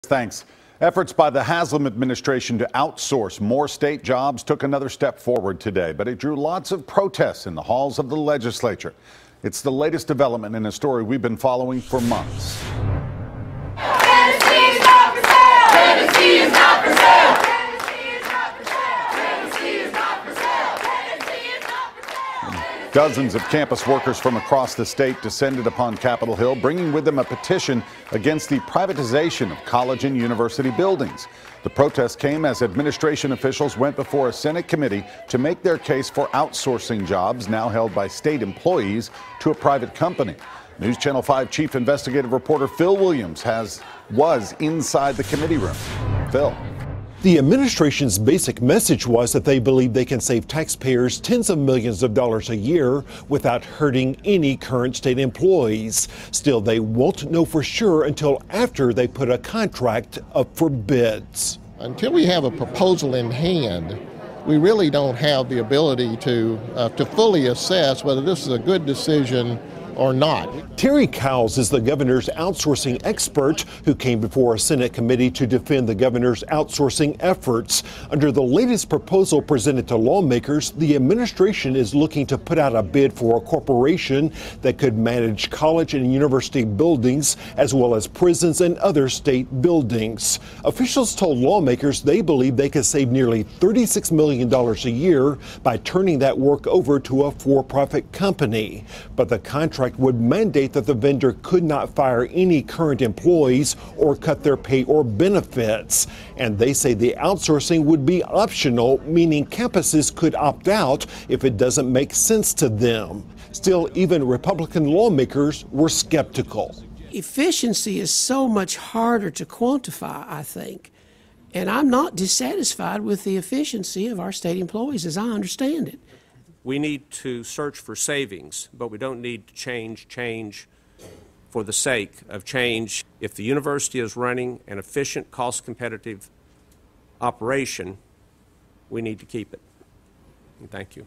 Thanks. Efforts by the Haslam administration to outsource more state jobs took another step forward today, but it drew lots of protests in the halls of the legislature. It's the latest development in a story we've been following for months. Tennessee is not for sale! Tennessee is not for sale! Tennessee is not for sale! Tennessee is not for sale! Tennessee is not for sale! Dozens of campus workers from across the state descended upon Capitol Hill, bringing with them a petition against the privatization of college and university buildings. The protest came as administration officials went before a Senate committee to make their case for outsourcing jobs now held by state employees to a private company. News Channel 5 chief investigative reporter Phil Williams was inside the committee room. Phil. The administration's basic message was that they believe they can save taxpayers tens of millions of dollars a year without hurting any current state employees. Still, they won't know for sure until after they put a contract up for bids. Until we have a proposal in hand, we really don't have the ability to fully assess whether this is a good decision or not. Terry Cowles is the governor's outsourcing expert who came before a Senate committee to defend the governor's outsourcing efforts. Under the latest proposal presented to lawmakers, the administration is looking to put out a bid for a corporation that could manage college and university buildings as well as prisons and other state buildings. Officials told lawmakers they believe they could save nearly $36 million a year by turning that work over to a for-profit company. But the contract would mandate that the vendor could not fire any current employees or cut their pay or benefits. And they say the outsourcing would be optional, meaning campuses could opt out if it doesn't make sense to them. Still, even Republican lawmakers were skeptical. Efficiency is so much harder to quantify, I think. And I'm not dissatisfied with the efficiency of our state employees as I understand it. We need to search for savings, but we don't need to change for the sake of change. If the university is running an efficient, cost-competitive operation, we need to keep it. And thank you.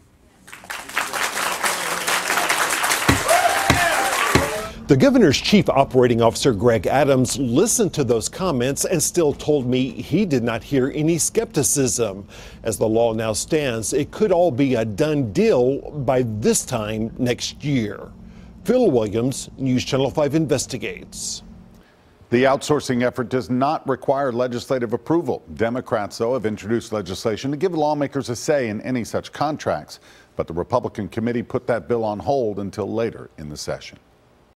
The governor's chief operating officer, Greg Adams, listened to those comments and still told me he did not hear any skepticism. As the law now stands, it could all be a done deal by this time next year. Phil Williams, News Channel 5 investigates. The outsourcing effort does not require legislative approval. Democrats, though, have introduced legislation to give lawmakers a say in any such contracts. But the Republican committee put that bill on hold until later in the session.